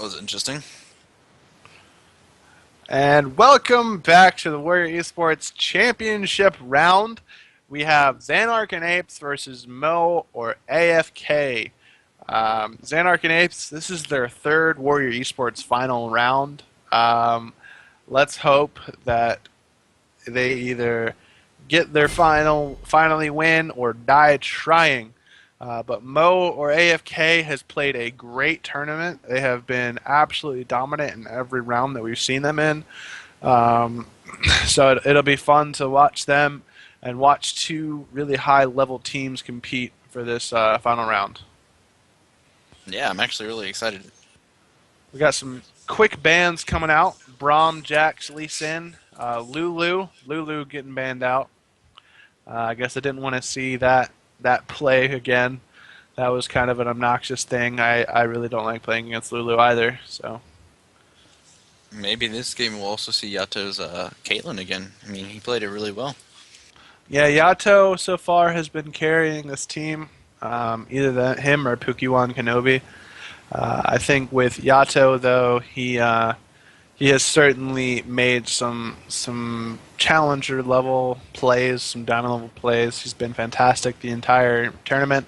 was interesting. And welcome back to the Warrior Esports Championship round. We have ZanarkandApes versus Mo or AFK. ZanarkandApes, this is their third Warrior Esports final round. Let's hope that they either get their finally win or die trying. But Mo or AFK has played a great tournament. They have been absolutely dominant in every round that we've seen them in. Um, so it'll be fun to watch them and watch two really high level teams compete for this final round. Yeah, I'm actually really excited. We got some quick bans coming out. Braum, Jax, Lee Sin, Lulu getting banned out. I guess I didn't want to see that play again. That was kind of an obnoxious thing. I really don't like playing against Lulu either. So Maybe this game we'll also see Yato's Caitlyn again. I mean, he played it really well. yeah, Yato so far has been carrying this team. Either him or Pukiwan Kenobi. I think with Yato though, he has certainly made some challenger level plays, some diamond level plays. He's been fantastic the entire tournament,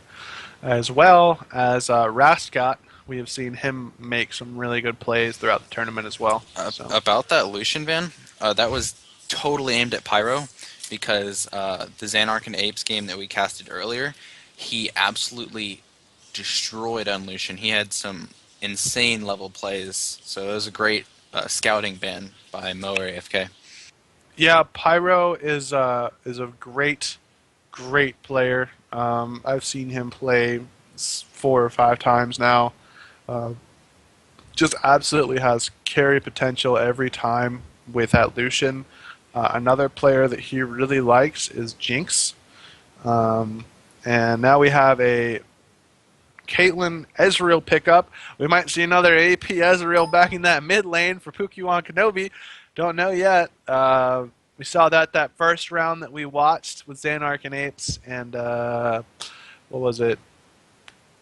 as well as Rascot. We have seen him make some really good plays throughout the tournament as well. So About that Lucian ban, that was totally aimed at Pyro because the Zanark and Apes game that we casted earlier, he absolutely destroyed on Lucian. He had some insane level plays, so it was a great scouting ban by Mo or AFK. yeah, Pyro is a great player. I've seen him play 4 or 5 times now. Uh, just absolutely has carry potential every time with that Lucian. Another player that he really likes is Jinx. Um, and now we have a Caitlyn Ezreal pickup. We might see another AP Ezreal backing that mid lane for Pukiwan Kenobi. Don't know yet. We saw that first round that we watched with Zanark and Apes and what was it?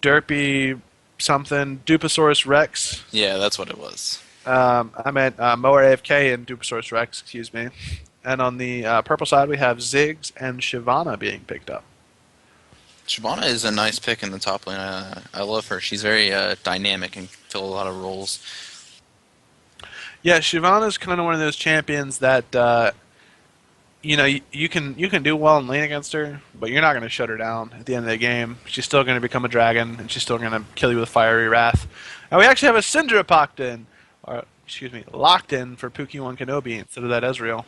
Derpy something, Duposaurus Rex. Yeah, that's what it was. I meant Mower AFK and Duposaurus Rex, excuse me. And on the purple side, we have Ziggs and Shyvana being picked up. Shyvana is a nice pick in the top lane. I love her. She's very dynamic and fill a lot of roles. Yeah, Shyvana is kind of one of those champions that you can do well in lane against her, but you're not going to shut her down at the end of the game. She's still going to become a dragon, and she's still going to kill you with fiery wrath. And we actually have a Syndra popped in, or excuse me, locked in for Pukiwan Kenobi instead of that Ezreal.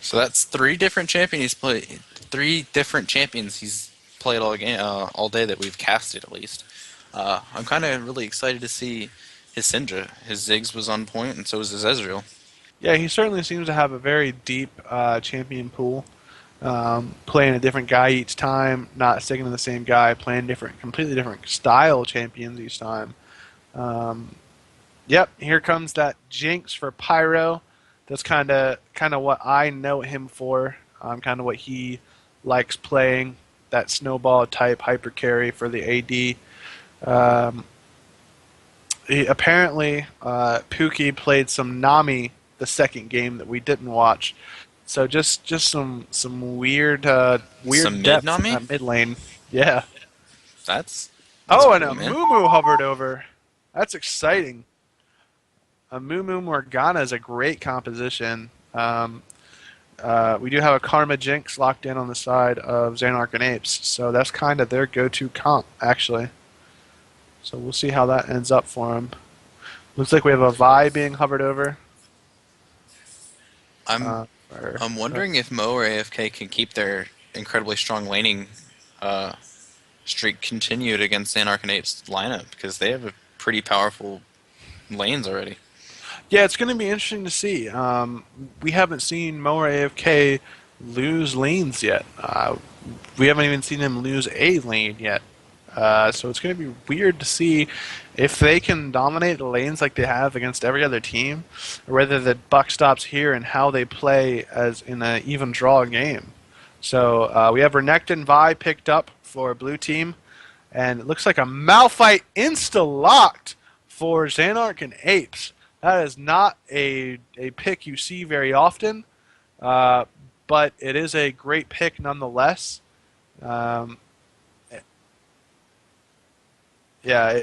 So that's three different champions he's played. Three different champions he's played all day that we've casted at least. I'm kind of really excited to see his Syndra. His Ziggs was on point, and so was his Ezreal. Yeah, he certainly seems to have a very deep champion pool. Playing a different guy each time, not sticking to the same guy, playing completely different style champions each time. Yep, here comes that Jinx for Pyro. That's kind of what I know him for. Kind of what he likes playing. That snowball type hyper carry for the AD. Apparently, Pookie played some Nami the second game that we didn't watch. So just some weird Some depth in mid-Nami? that mid lane. Yeah. That's Oh, and cool, a man. Moo hovered over. That's exciting. A Moo Morgana is a great composition. We do have a Karma Jinx locked in on the side of Zanark and Apes, so that's kind of their go-to comp, actually. So we'll see how that ends up for them. Looks like we have a Vi being hovered over. I'm Or, I'm wondering if Mo or AFK can keep their incredibly strong laning uh, streak continued against Zanark and Apes lineup because they have a pretty powerful lanes already. yeah, it's going to be interesting to see. We haven't seen Mo or AFK lose lanes yet. We haven't even seen them lose a lane yet. So it's going to be weird to see if they can dominate the lanes like they have against every other team, or whether the buck stops here and how they play as in an even draw game. So we have Renekton Vi picked up for blue team, and it looks like a Malphite insta-locked For Zanark and Apes, that is not a pick you see very often, uh, but it is a great pick nonetheless. Um, yeah,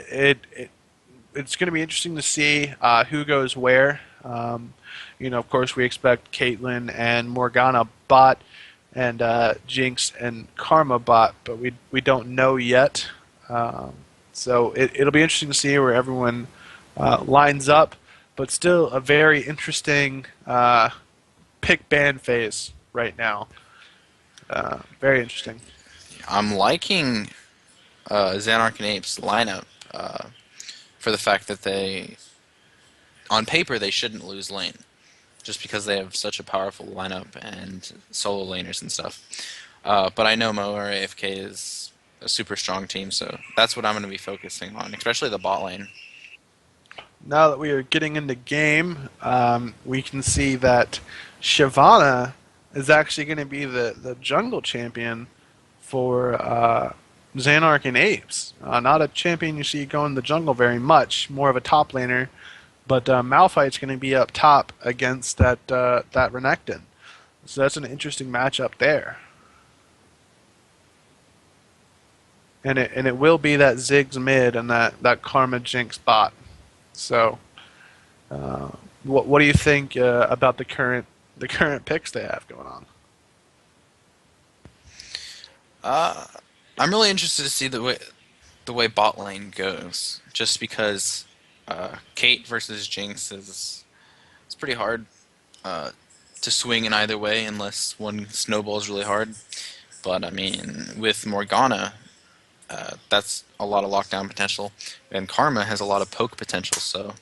it's going to be interesting to see who goes where. Of course, we expect Caitlyn and Morgana bot, and Jinx and Karma bot, but we don't know yet. Um, so it'll be interesting to see where everyone lines up, but still a very interesting pick ban phase right now. Very interesting. I'm liking Zanark and Apes lineup uh, for the fact that on paper, they shouldn't lose lane just because they have such a powerful lineup and solo laners and stuff. But I know Moa AFK is a super strong team, so that's what I'm going to be focusing on, especially the bot lane. Now that we are getting into game, we can see that Shyvana is actually going to be the jungle champion for Zanark and Apes. Not a champion you see go in the jungle very much, more of a top laner. But Malphite's going to be up top against that Renekton. So that's an interesting matchup there. And it will be that Ziggs mid and that Karma Jinx bot. So uh, what do you think about the current picks they have going on? Uh, I'm really interested to see the way bot lane goes, just because Kate versus Jinx is it's pretty hard uh, to swing in either way unless one snowballs really hard. But I mean, with Morgana, that's a lot of lockdown potential, and Karma has a lot of poke potential. So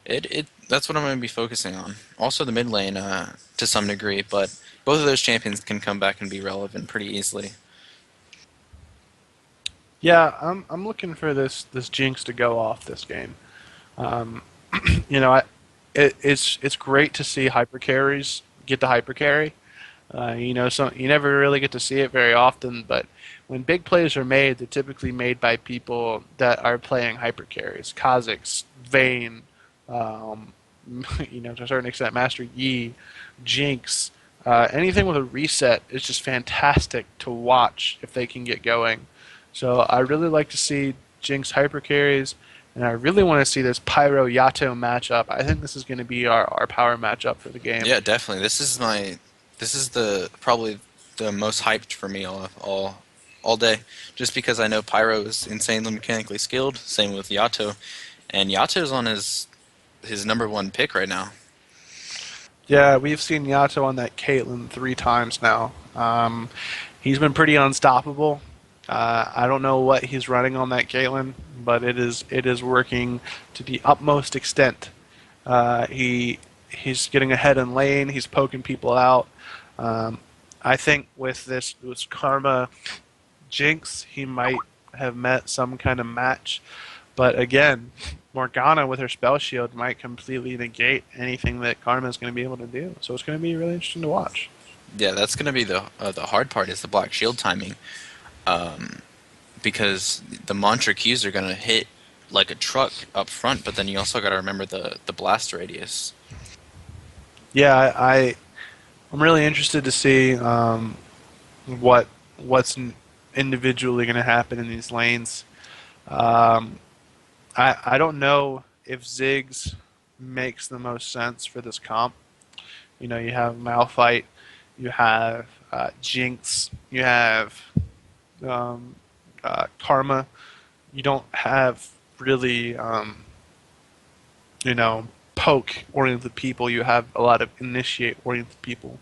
it that's what I'm going to be focusing on. Also the mid lane to some degree, but both of those champions can come back and be relevant pretty easily. Yeah, I'm looking for this Jinx to go off this game. Um, I, it's great to see hyper carries get to hyper carry. So you never really get to see it very often, but when big plays are made, they're typically made by people that are playing hyper carries. Kha'Zix, Vayne, um, to a certain extent, Master Yi, Jinx, anything with a reset is just fantastic to watch if they can get going. So I really like to see Jinx hyper carries, and I really want to see this Pyro Yato matchup. I think this is going to be our power matchup for the game. Yeah, definitely. This is the probably the most hyped for me all day, just because I know Pyro is insanely mechanically skilled. Same with Yato, and Yato's on his number one pick right now. Yeah, we've seen Yato on that Caitlyn 3 times now. He's been pretty unstoppable. I don't know what he's running on that Caitlyn, but it is working to the utmost extent. He's getting ahead in lane. He's poking people out. Um, I think with this Karma Jinx, he might have met some kind of match. But again, Morgana with her spell shield might completely negate anything that Karma is going to be able to do. So it's going to be really interesting to watch. Yeah, that's gonna be the hard part is the Black Shield timing, because the mantra Qs are gonna hit like a truck up front, but then you also got to remember the blast radius. Yeah, I'm really interested to see what's individually going to happen in these lanes. Um, I don't know if Ziggs makes the most sense for this comp. You have Malphite, you have Jinx, you have um, Karma. You don't have really, you know, poke oriented people. You have a lot of initiate oriented people.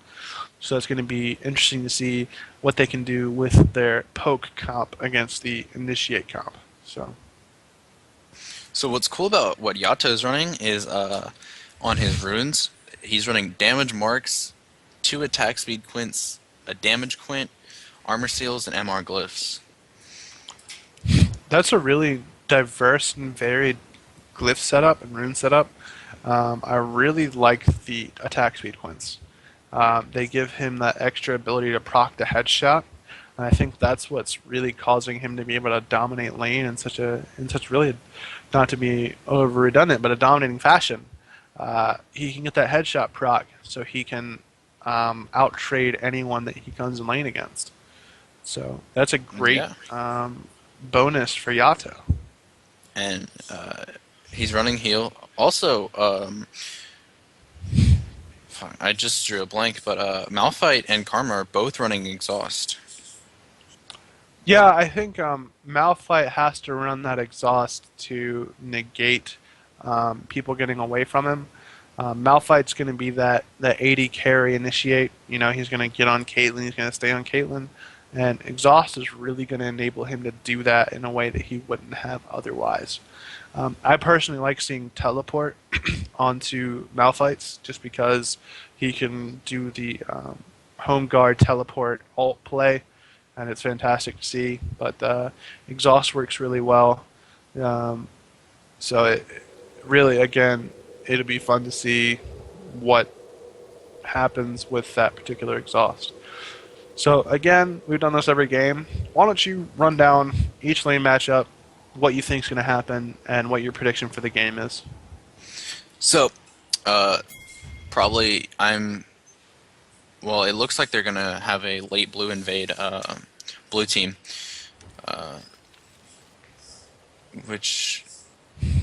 So it's going to be interesting to see what they can do with their poke comp against the initiate comp. So So what's cool about what Yato is running is on his runes, he's running damage marks, two attack speed quints, a damage quint, armor seals, and MR glyphs. that's a really diverse and varied glyph setup and rune setup. I really like the attack speed quints. They give him that extra ability to proc the headshot. And I think that's what's really causing him to be able to dominate lane in such really, not to be over redundant, but a dominating fashion. He can get that headshot proc, so he can out trade anyone that he comes in lane against. So that's a great Yeah, bonus for Yato. and he's running heal. Also, fuck, I just drew a blank, but Malphite and Karma are both running exhaust. Yeah, I think Malphite has to run that exhaust to negate people getting away from him. Malphite's going to be that 80 carry initiate. You know, he's going to get on Caitlyn. He's going to stay on Caitlyn. And exhaust is really going to enable him to do that in a way that he wouldn't have otherwise. I personally like seeing teleport onto Malphites just because he can do the home guard teleport alt play, and it's fantastic to see. But exhaust works really well. Um, so it really, again, it'll be fun to see what happens with that particular exhaust. So again, we've done this every game. Why don't you run down each lane matchup, what you think is going to happen, and what your prediction for the game is? So, probably I'm. Well, it looks like they're gonna have a late blue invade blue team, uh, which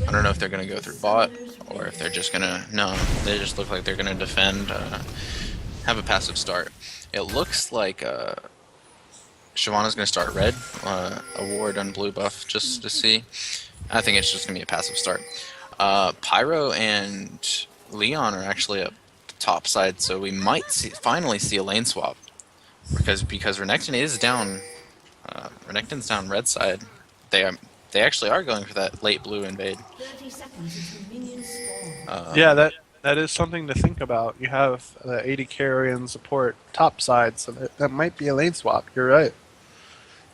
I don't know if they're gonna go through bot or if they're just gonna no. They just look like they're gonna defend, have a passive start. It looks like Shyvana's gonna start red, a ward on blue buff just to see. I think it's just gonna be a passive start. Pyro and Leon are actually up top side, so we might finally see a lane swap because Renekton is down. Renekton's down red side. They actually are going for that late blue invade. 30 seconds until minions spawn. Yeah, that is something to think about. You have the 80 carry and support top side, so that might be a lane swap. You're right.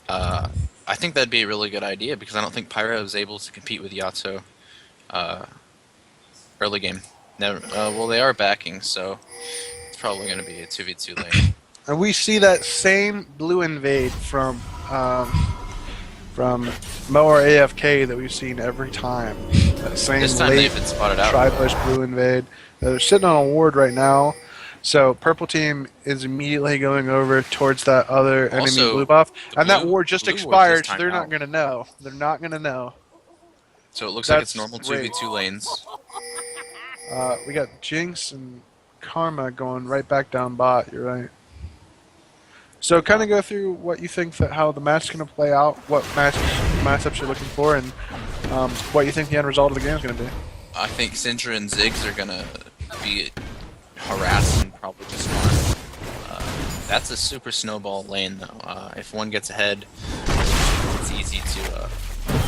I think that'd be a really good idea because I don't think Pyro is able to compete with Yasuo early game. Never, well, they are backing, so it's probably going to be a 2v2 lane. And we see that same blue invade from Mower AFK that we've seen every time. That same This time late they've been spotted out. tri-push blue invade. They're sitting on a ward right now. So purple team is immediately going over towards that other enemy Also, blue buff, the and that blue- ward just blue ward expired, just so they're timed not out. going to know. They're not going to know. So it looks like it's That's normal great. 2v2 lanes. We got Jinx and Karma going right back down bot. You're right. So kind of go through what you think that how the match is going to play out, what matchups you're looking for, and what you think the end result of the game is going to be. I think Syndra and Ziggs are going to be harassed and probably just run. That's a super snowball lane, though. If one gets ahead, it's easy to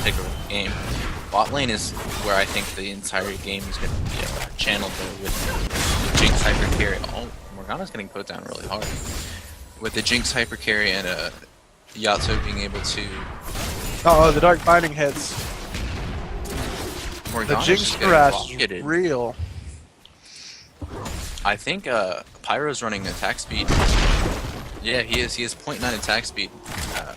take over the game. Bot lane is where I think the entire game is going to be channeled though, with the Jinx hyper carry. Oh, Morgana's getting put down really hard. With the Jinx hyper carry and Yasuo being able to. Oh, the Dark Binding hits. The Morgana's Jinx just getting harass is blanketed. real. I think Pyro's running attack speed. Yeah, he is. He has 0.9 attack speed,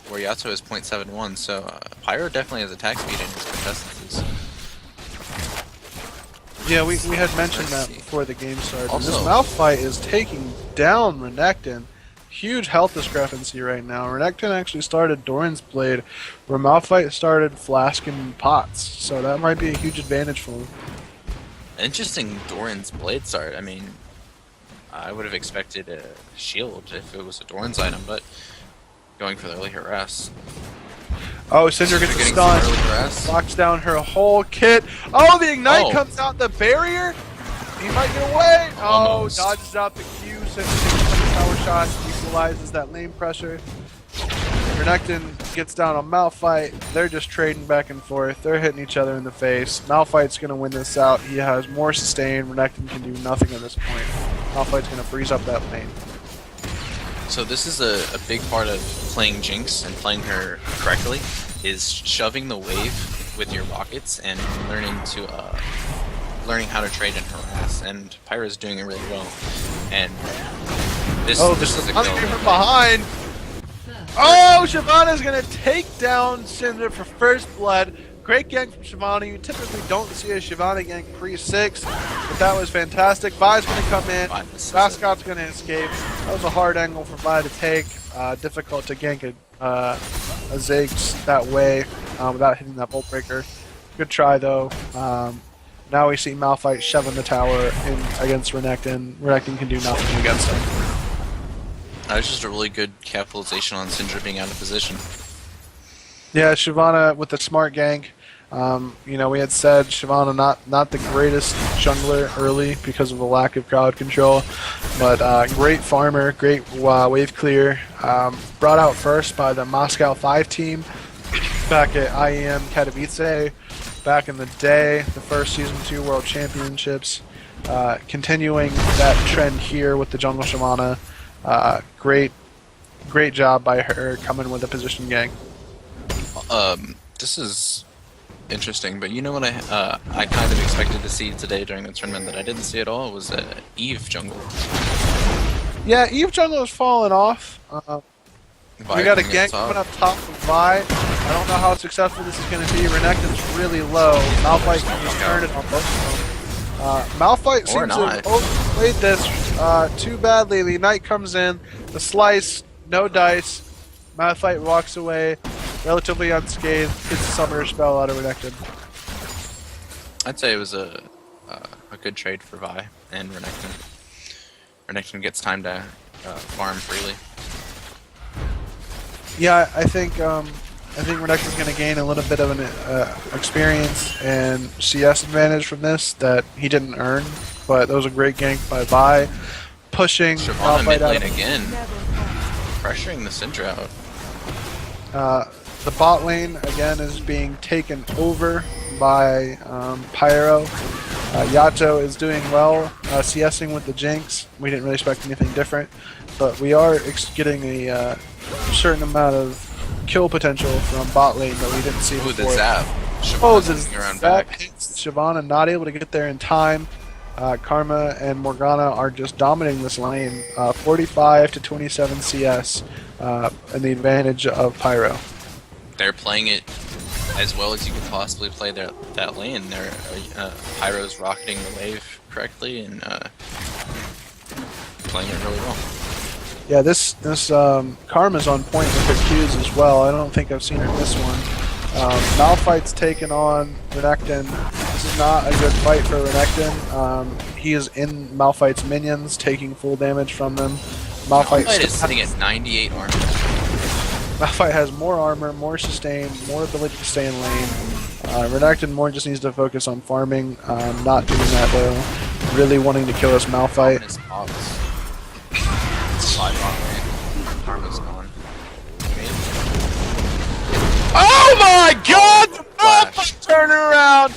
where Yasuo is 0.71. So Pyro definitely has attack speed in his contestances. Yeah, we had mentioned Let's that see. before the game started. Also- This Malphite is taking down Renekton. Huge health discrepancy right now. Renekton actually started Doran's Blade, where Malphite started Flasking Pots. So that might be a huge advantage for him. Interesting Doran's blade start. I mean, I would have expected a shield if it was a Doran's item, but going for the early harass. Oh, Syndra gets They're a getting stun. some early harass. Locks down her whole kit. Oh, the Ignite Oh. comes out the barrier. He might get away. Almost. Oh, dodges out the Q. Syndra takes a power shot. Equalizes that lane pressure. Renekton gets down on Malphite. They're just trading back and forth. They're hitting each other in the face. Malphite's going to win this out. He has more sustain. Renekton can do nothing at this point. Malphite's going to freeze up that lane. So this is a big part of playing Jinx and playing her correctly, is shoving the wave with your rockets and learning how to trade and harass. And Pyro's doing it really well. And this Oh, this this is is a coming kill. from behind. Oh, Shyvana's going to take down Cinder for first blood. Great gank from Shyvana. You typically don't see a Shyvana gank pre-6, but that was fantastic. Vi's going to come in. Mascot's going to escape. That was a hard angle for Vi to take. Difficult to gank a Ziggs that way without hitting that Bolt Breaker. Good try, though. Now we see Malphite shoving the tower in against Renekton. Renekton can do nothing against him. That was just a really good capitalization on Syndra being out of position. Yeah, Shyvana with the smart gank. You know, we had said Shyvana not the greatest jungler early because of the lack of crowd control, but great farmer, great wave clear. Brought out first by the Moscow 5 team back at IEM Katowice back in the day, the first Season 2 World Championships. Continuing that trend here with the jungle Shyvana. Great job by her coming with a position gank. This is interesting, but you know what I kind of expected to see today during the tournament that I didn't see at all was Eve jungle. Yeah, Eve jungle is falling off. We got a gank coming up top of Vi. I don't know how successful this is going to be. Renekton's really low. Malphite can just turn it on both of them. Malphite seems to have overplayed this too badly. The Knight comes in, the slice, no dice. Malphite walks away, relatively unscathed, gets a summoner spell out of Renekton. I'd say it was a good trade for Vi and Renekton. Renekton gets time to farm freely. Yeah, I think Renekton's going to gain a little bit of an experience and CS advantage from this that he didn't earn. But that was a great gank by Vi, pushing Shyvana mid lane out again, pressuring the Syndra out. The bot lane again is being taken over by Pyro. Yato is doing well, CSing with the Jinx. We didn't really expect anything different, but we are getting a certain amount of kill potential from bot lane that we didn't see before. The zap. The zap hits Shyvana, not able to get there in time. Karma and Morgana are just dominating this lane, 45 to 27 CS, and the advantage of Pyro. They're playing it as well as you could possibly play that lane. They're Pyro's rocketing the wave correctly and playing it really well. Yeah, this Karma's on point with her Qs as well. I don't think I've seen her miss one. Malphite's taken on Renekton. This is not a good fight for Renekton. He is in Malphite's minions, taking full damage from them. Malphite is sitting at 98 armor. Malphite has more armor, more sustain, more ability to stay in lane. Renekton more just needs to focus on farming, not doing that though. Really wanting to kill us Malphite. Karma's gone. Oh my god! The Malphite turnaround!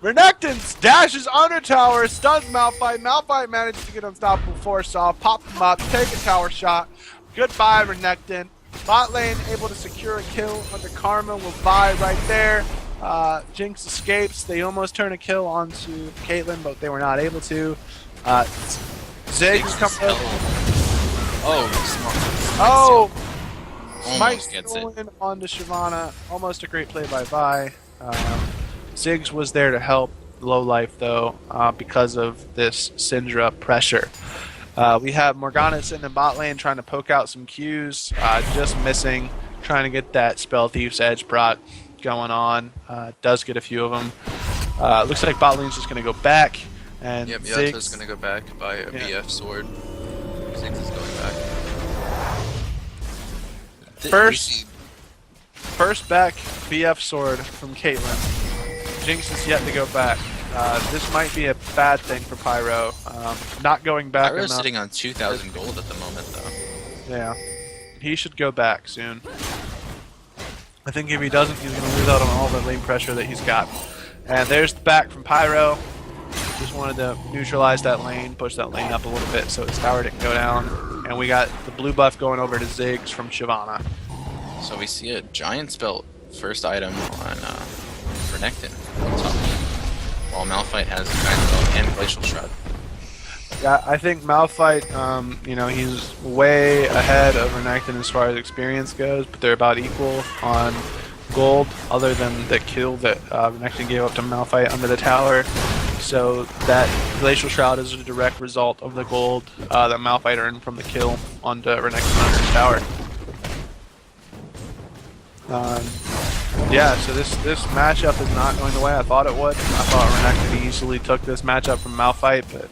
Renekton dashes under tower, stuns Malphite. Malphite manages to get unstoppable force off, pop him up, take a tower shot. Goodbye, Renekton. Bot lane able to secure a kill under Karma with Vi right there. Jinx escapes. They almost turn a kill onto Caitlyn, but they were not able to. Ziggs comes up. Oh, smart. Smite stolen onto Shyvana. Almost a great play by Vi. Ziggs was there to help low life though, because of this Syndra pressure. We have Morgana sitting in bot lane trying to poke out some Qs, just missing, trying to get that Spell Thief's Edge proc going on. Does get a few of them. Looks like bot lane's just going to go back. And yep, Yato's going to go back by a BF sword. Ziggs is going back. First back BF sword from Caitlyn. Jinx is yet to go back. This might be a bad thing for Pyro. Not going back Pyro's enough. sitting on 2,000 gold at the moment, though. Yeah. He should go back soon. I think if he doesn't, he's going to lose out on all the lane pressure that he's got. And there's the back from Pyro. Just wanted to neutralize that lane, push that lane up a little bit so his tower didn't go down. And we got the blue buff going over to Ziggs from Shyvana. So we see a Giant's Belt first item on Renekton on top. While Malphite has Giant's Belt and Glacial Shroud. Yeah, I think Malphite, you know, he's way ahead of Renekton as far as experience goes, but they're about equal on gold, other than the kill that Renekton gave up to Malphite under the tower. So that Glacial Shroud is a direct result of the gold that Malphite earned from the kill onto Renekton under the tower. Yeah, so this matchup is not going the way I thought it would. I thought Renekton easily took this matchup from Malphite, but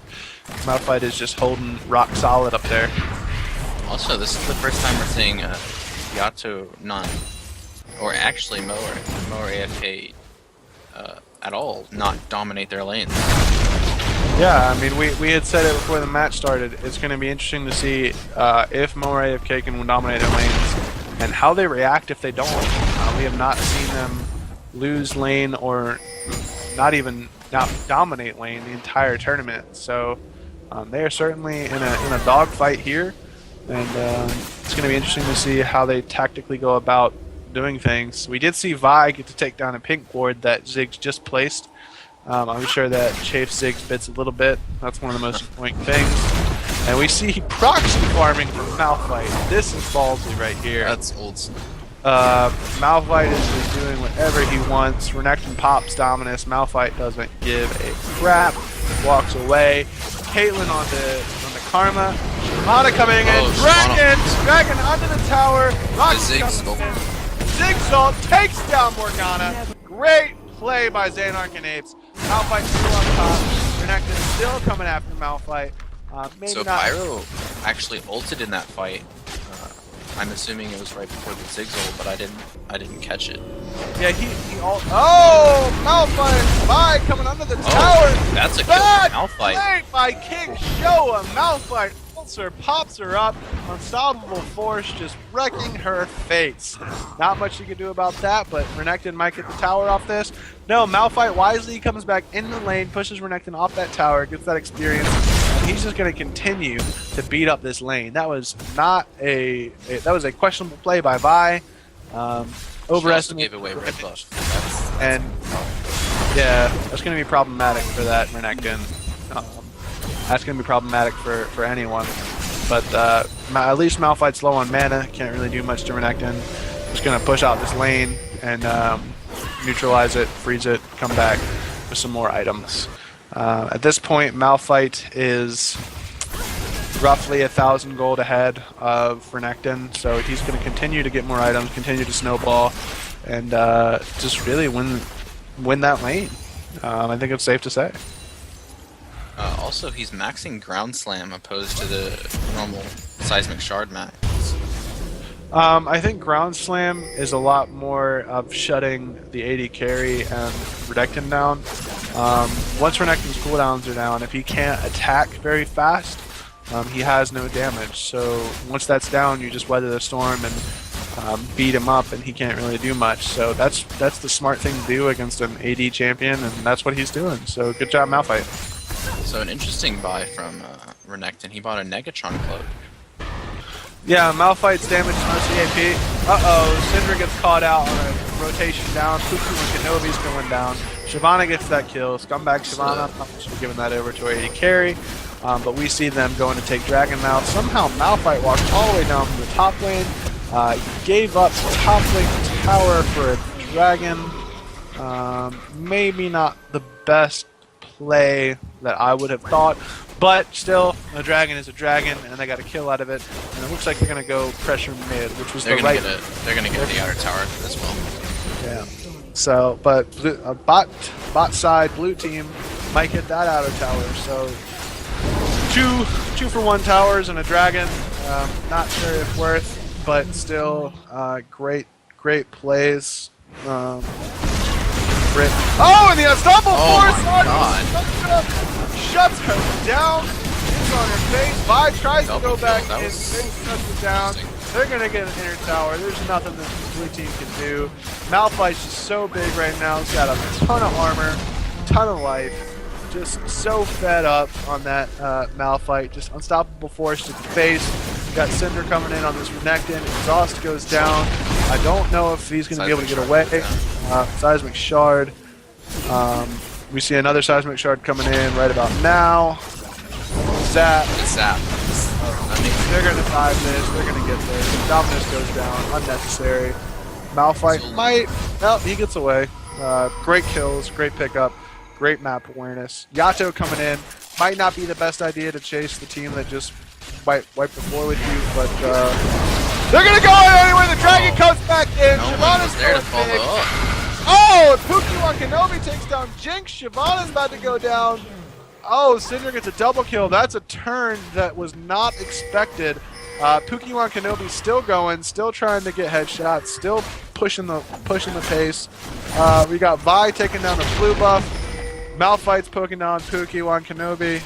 Malphite is just holding rock solid up there. Also, this is the first time we're seeing Yato not, or actually Mo or AFK at all, not dominate their lanes. Yeah, I mean, we had said it before the match started. It's going to be interesting to see if Mo or AFK can dominate their lanes and how they react if they don't. We have not seen them lose lane or not even dominate lane the entire tournament. So they are certainly in a dogfight here, and it's going to be interesting to see how they tactically go about doing things. We did see Vi get to take down a pink ward that Ziggs just placed. I'm sure that chafes Ziggs bits a little bit. That's one of the most important things. And we see proxy farming from Malphite. This is ballsy right here. That's old. Malphite is just doing whatever he wants. Renekton pops Dominus. Malphite doesn't give a crap. Walks away. Caitlyn on the Karma. Shamana coming in. Dragon under the tower. Zigzag takes down Morgana. Great play by ZanarkandApes. Malphite still on top. Renekton still coming after Malphite. So Pyro actually ulted in that fight. I'm assuming it was right before the Zigzag, but I didn't catch it. Yeah, he oh, Malphite! Vi coming under the tower! That's a kill from Malphite. Play by King Showa. Malphite ults her, pops her up. Unstoppable force just wrecking her face. Not much you can do about that, but Renekton might get the tower off this. No, Malphite wisely comes back in the lane, pushes Renekton off that tower, gets that experience. He's just going to continue to beat up this lane. That was not that was a questionable play by Vi. Overestimated. Gave away red buff. And yeah, that's going to be problematic for that Renekton. That's going to be problematic for anyone. But at least Malphite's low on mana. Can't really do much to Renekton. Just going to push out this lane and neutralize it, freeze it, come back with some more items. At this point, Malphite is roughly 1,000 gold ahead of Renekton, so he's going to continue to get more items, continue to snowball, and just really win that lane. I think it's safe to say. Also, he's maxing Ground Slam opposed to the normal Seismic Shard max. I think Ground Slam is a lot more of shutting the AD carry and Renekton down. Once Renekton's cooldowns are down, if he can't attack very fast, he has no damage. So once that's down, you just weather the storm and beat him up, and he can't really do much. So that's the smart thing to do against an AD champion, and that's what he's doing. So good job, Malphite. So an interesting buy from Renekton. He bought a Negatron cloak. Yeah, Malphite's damage is mostly AP. Uh-oh, Syndra gets caught out on a rotation down. Puku and Kenobi's going down. Shyvana gets that kill. Scumbag Shyvana should have given that over to our AD carry. But we see them going to take Dragon Mouth. Somehow Malphite walked all the way down to the top lane. He gave up top lane tower for a dragon. Maybe not the best play that I would have thought. But still, a dragon is a dragon, and they got a kill out of it. And it looks like they're going to go pressure mid, which was the right... They're going to get the outer tower as well. Yeah. So, but bot side, blue team might get that outer tower. So, two for one towers and a dragon. Not sure if worth, but still, great plays. Oh, and the unstoppable force! Shuts her down. It's on her face. Vi tries to go back and shuts her down. They're going to get an inner tower. There's nothing that the blue team can do. Malphite's just so big right now. He's got a ton of armor, ton of life. Just so fed up on that Malphite. Just unstoppable force to the face. Got Cinder coming in on this Renekton. Exhaust goes down. I don't know if he's going to be able to get away. Seismic Shard. We see another Seismic Shard coming in right about now. Zap. The zap. I mean, They're gonna dive this. They're gonna get there. Dominus goes down. Unnecessary. Malphite might. No, he gets away. Great kills. Great pickup. Great map awareness. Yato coming in. Might not be the best idea to chase the team that just wiped the floor with you, but they're gonna go anyway. The dragon comes back in. no one Shyvana's was there to going follow big. up. Oh, Pokemon Kenobi takes down Jinx. Shyvana's about to go down. Oh, Cinder gets a double kill. That's a turn that was not expected. Pokemon Kenobi still going, still trying to get headshots, still pushing the pace. We got Vi taking down the blue buff. Malphite's poking down Pokemon Kenobi.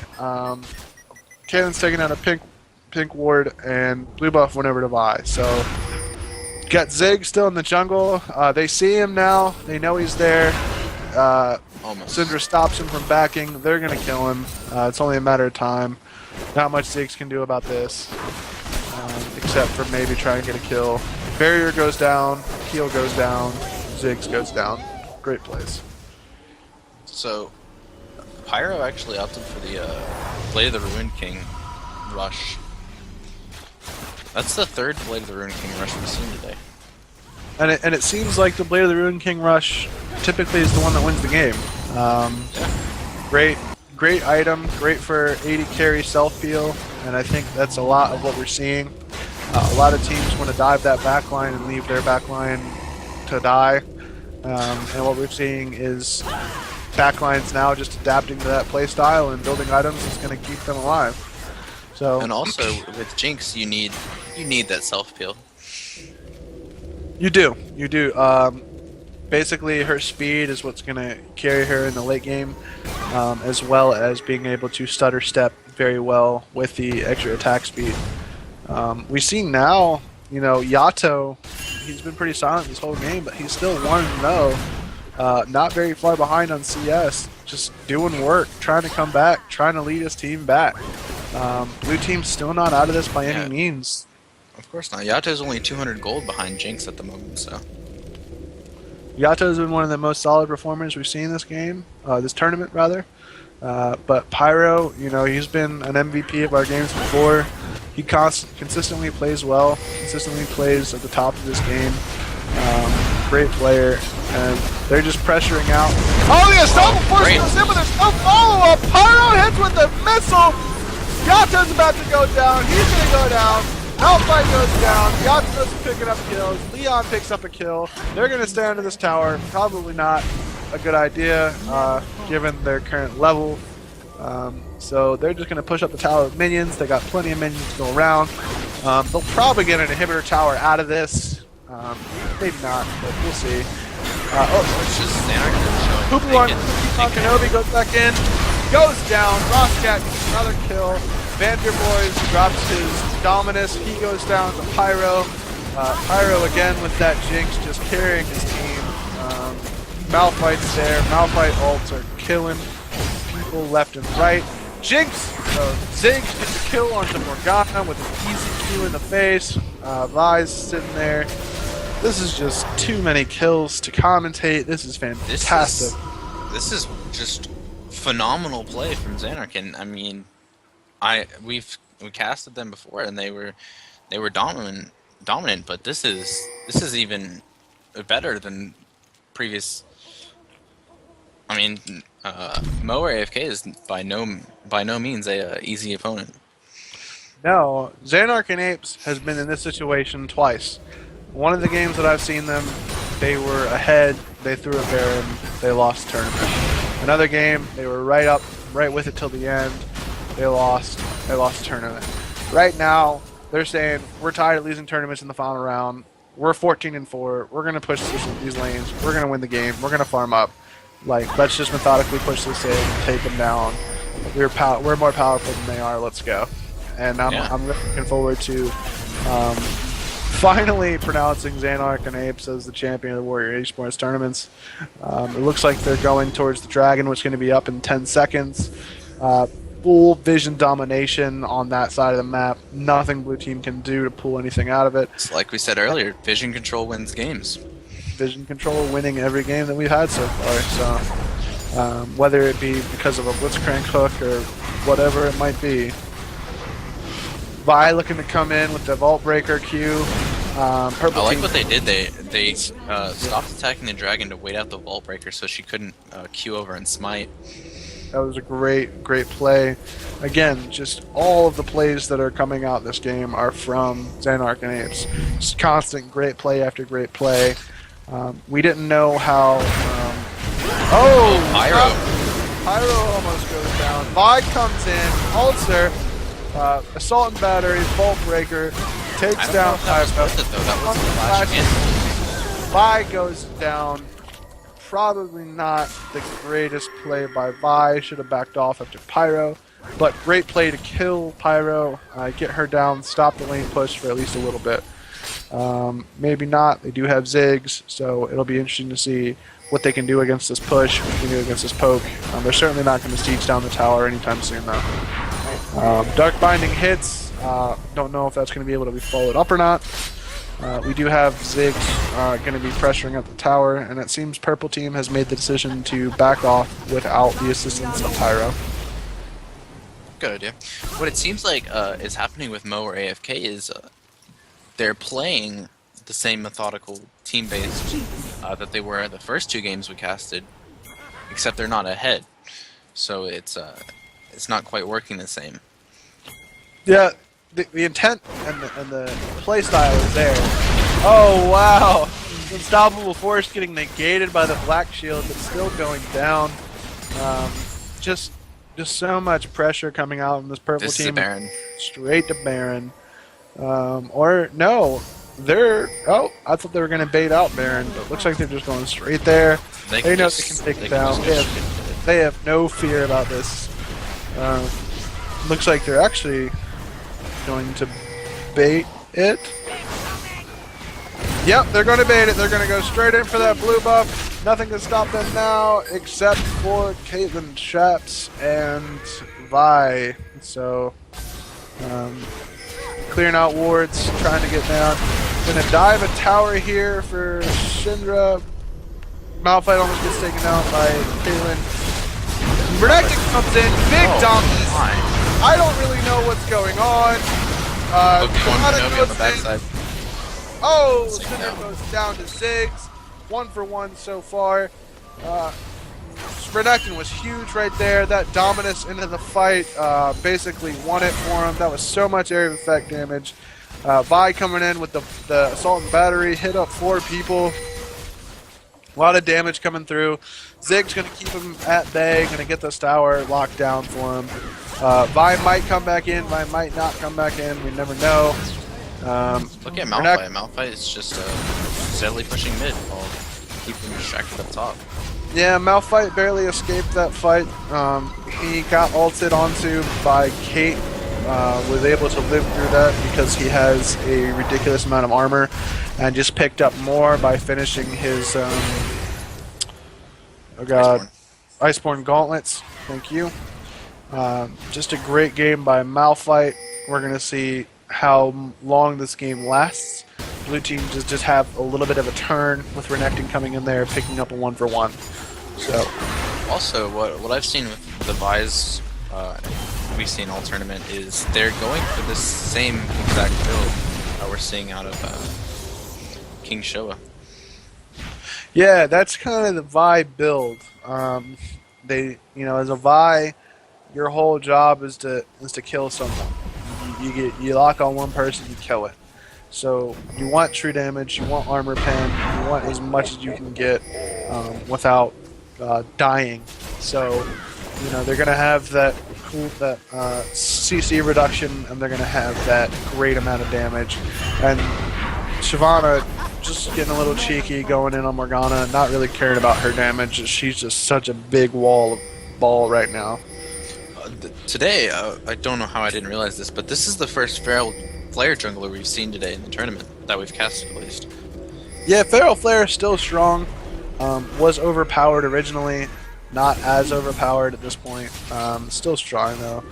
Kalen's taking down a pink ward, and blue buff went over to Vi. So got Zig still in the jungle. They see him now. They know he's there. Almost. Syndra stops him from backing. They're going to kill him. It's only a matter of time. Not much Ziggs can do about this, except for maybe try and get a kill. Barrier goes down. Heal goes down. Ziggs goes down. Great plays. So, Pyro actually opted for the Blade of the Ruined King rush. That's the third Blade of the Ruined King rush we've seen today. And it seems like the Blade of the Ruined King rush typically is the one that wins the game. Great item, great for 80 carry self-heal, and I think that's a lot of what we're seeing. A lot of teams want to dive that backline and leave their backline to die. And what we're seeing is backlines now just adapting to that play style and building items that's going to keep them alive. So And also, with Jinx, you need that self-heal. You do. Basically, her speed is what's going to carry her in the late game, as well as being able to stutter step very well with the extra attack speed. We see now, Yato, he's been pretty silent this whole game, but he's still 1-0. Not very far behind on CS, just doing work, trying to come back, trying to lead his team back. Blue team's still not out of this by any means. Of course not. Yato's only 200 gold behind Jinx at the moment, so. Yato's been one of the most solid performers we've seen this game, this tournament rather. But Pyro, he's been an MVP of our games before. He consistently plays well, consistently plays at the top of this game. Great player, and they're just pressuring out. Oh, the assault force goes in, but there's no follow-up. Pyro hits with the missile. Yato's about to go down. He's going to go down. Malphite goes down. Yato's picking up kills. Leon picks up a kill. They're going to stay under this tower. Probably not a good idea, given their current level. So they're just going to push up the tower with minions. They got plenty of minions to go around. They'll probably get an inhibitor tower out of this. Maybe not, but we'll see. It's just Zanark showing. Pokemon Kenobi goes back in. Goes down. Roscat gets another kill. Vanderboys drops his Dominus. He goes down to Pyro. Pyro again with that Jinx just carrying his team. Malphite's there. Malphite ults are killing people left and right. Jinx! Ziggs gets a kill onto Morgana with an easy Q in the face. Vi's sitting there. This is just too many kills to commentate. This is fantastic. This is just phenomenal play from Zanark, and I mean, we casted them before, and they were dominant, but this is even better than previous. I mean, Mower AFK is by no means a easy opponent. No, ZanarkandApes has been in this situation twice. One of the games that I've seen them, they were ahead, they threw a Baron, they lost the tournament. Another game, they were right with it till the end, they lost the tournament. Right now, they're saying, we're tired of losing tournaments in the final round, we're 14-4, we're going to push these lanes, we're going to win the game, we're going to farm up. Let's just methodically push this in, take them down. We're more powerful than they are, let's go. And I'm looking forward to finally pronouncing ZanarkandApes as the champion of the Warrior Esports tournaments. It looks like they're going towards the Dragon, which is going to be up in 10 seconds. Full vision domination on that side of the map. Nothing blue team can do to pull anything out of it. It's like we said earlier, vision control wins games. Vision control winning every game that we've had so far. So whether it be because of a Blitzcrank hook or whatever it might be, Vi looking to come in with the Vault Breaker Q. Purple I like team. what they did. They stopped attacking the dragon to wait out the Vault Breaker so she couldn't Q over and smite. That was a great play. Again, just all of the plays that are coming out in this game are from ZanarkandApes. Just constant great play after great play. We didn't know how... Pyro almost goes down. Vi comes in, ults her, assault and battery, Vault Breaker, takes down Pyro. That was the flash cancel. Vi goes down. Probably not the greatest play by Vi. Should have backed off after Pyro. But great play to kill Pyro, get her down, stop the lane push for at least a little bit. Maybe not. They do have Ziggs, so it'll be interesting to see what they can do against this push, what they can do against this poke. They're certainly not going to siege down the tower anytime soon, though. Dark Binding hits. Don't know if that's going to be able to be followed up or not. We do have Ziggs going to be pressuring at the tower, and it seems Purple Team has made the decision to back off without the assistance of Pyro. Good idea. What it seems like is happening with Mo or AFK is they're playing the same methodical team-based that they were in the first 2 games we casted, except they're not ahead. So it's not quite working the same. Yeah, the intent and the play style is there. Oh wow! Unstoppable Force getting negated by the Black Shield, but still going down. Just so much pressure coming out from this Purple This team. is a Baron. Straight to Baron. Or no, they're... Oh, I thought they were going to bait out Baron, but looks like they're just going straight there. They know they can take it down. They have no fear about this. Looks like they're actually going to bait it. Yep, they're going to bait it. They're going to go straight in for that blue buff. Nothing can stop them now except for Caitlyn Shaps and Vi. So, clearing out wards, trying to get down. Gonna dive a tower here for Syndra. Malphite almost gets taken out by Caitlyn. Renekton comes in, big donkeys. I don't really know what's going on. On the backside. Oh, Syndra goes down to Ziggs. 1 for 1 so far. Renekton was huge right there. That Dominus into the fight basically won it for him. That was so much area of effect damage. Vi coming in with the assault and battery, hit up 4 people. A lot of damage coming through. Zig's going to keep him at bay, going to get this tower locked down for him. Vi might come back in, Vi might not come back in, we never know. Look at Malphite. Malphite is just steadily pushing mid while keeping distracted up top. Yeah, Malphite barely escaped that fight. He got ulted onto by Kate. Was able to live through that because he has a ridiculous amount of armor and just picked up more by finishing his Iceborne Gauntlets. Thank you. Just a great game by Malphite. We're going to see how long this game lasts. Blue team just have a little bit of a turn with Renekton coming in there, picking up a 1 for 1. So, also, what I've seen with the Vi's we've seen all tournament is they're going for this same exact build that we're seeing out of King Showa. Yeah, that's kind of the Vi build. As a Vi, your whole job is to kill someone. You lock on one person, you kill it. So you want true damage, you want armor pen, you want as much as you can get without dying. So they're gonna have that CC reduction, and they're gonna have that great amount of damage. And Shyvana just getting a little cheeky, going in on Morgana, not really caring about her damage. She's just such a big wall of ball right now. Today, I don't know how I didn't realize this, but this is the first Feral Flare jungler we've seen today in the tournament, that we've casted at least. Yeah, Feral Flare is still strong. Was overpowered originally, not as overpowered at this point. Still strong though.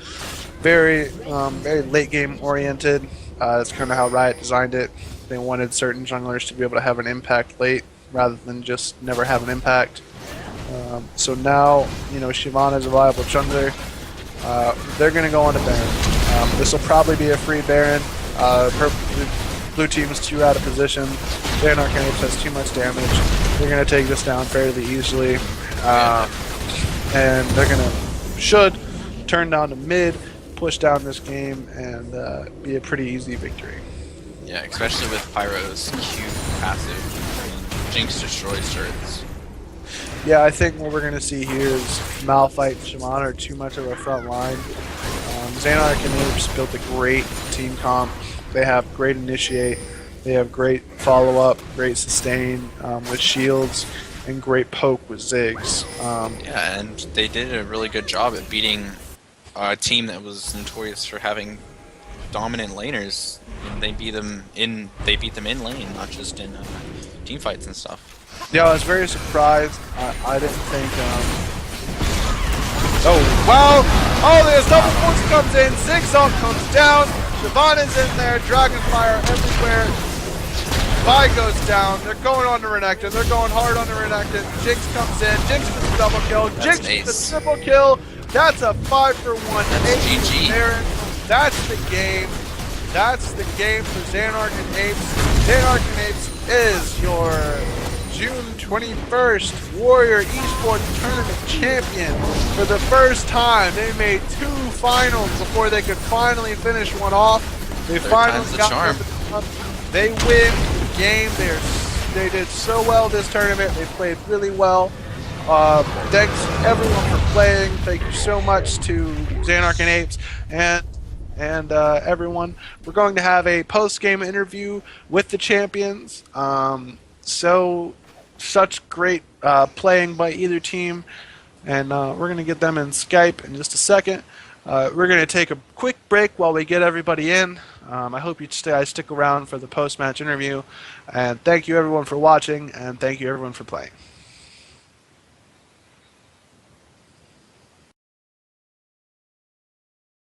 Very late game oriented. That's kind of how Riot designed it. They wanted certain junglers to be able to have an impact late, rather than just never have an impact. So now, Shyvana is a viable jungler. They're going to go on to Baron. This will probably be a free Baron. Blue team is too out of position. ZanarkandApes has too much damage. They're going to take this down fairly easily. And they're going to, should, turn down to mid, push down this game, and be a pretty easy victory. Yeah, especially with Pyro's Q passive. I mean, Jinx destroys turrets. Yeah, I think what we're going to see here is Malphite and Shaman are too much of a front line. ZanarkandApes built a great team comp. They have great initiate. They have great follow-up, great sustain with shields, and great poke with zigs. Yeah, and they did a really good job at beating a team that was notorious for having dominant laners. And they beat them in lane, not just in team fights and stuff. Yeah, I was very surprised. I didn't think. Oh wow! Oh, there's double force comes in. Zigzag comes down. Siobhan is in there. Dragonfire everywhere. Vi goes down. They're going on to Renekton. They're going hard on the Renekton. Jinx comes in. Jinx with the double kill. That's Jinx nice. with the triple kill. That's a 5-for-1. That's GG. That's the game. That's the game for ZanarkandApes. ZanarkandApes is your June 21st Warrior Esports Tournament champion. For the first time, they made 2 finals before they could finally finish one off. They finally got charm. They win the game. They did so well this tournament. They played really well. Thanks everyone for playing. Thank you so much to ZanarkandApes and everyone. We're going to have a post-game interview with the champions. Such great playing by either team, and we're going to get them in Skype in just a second. We're going to take a quick break while we get everybody in. I hope you stick around for the post-match interview, and thank you everyone for watching, and thank you everyone for playing.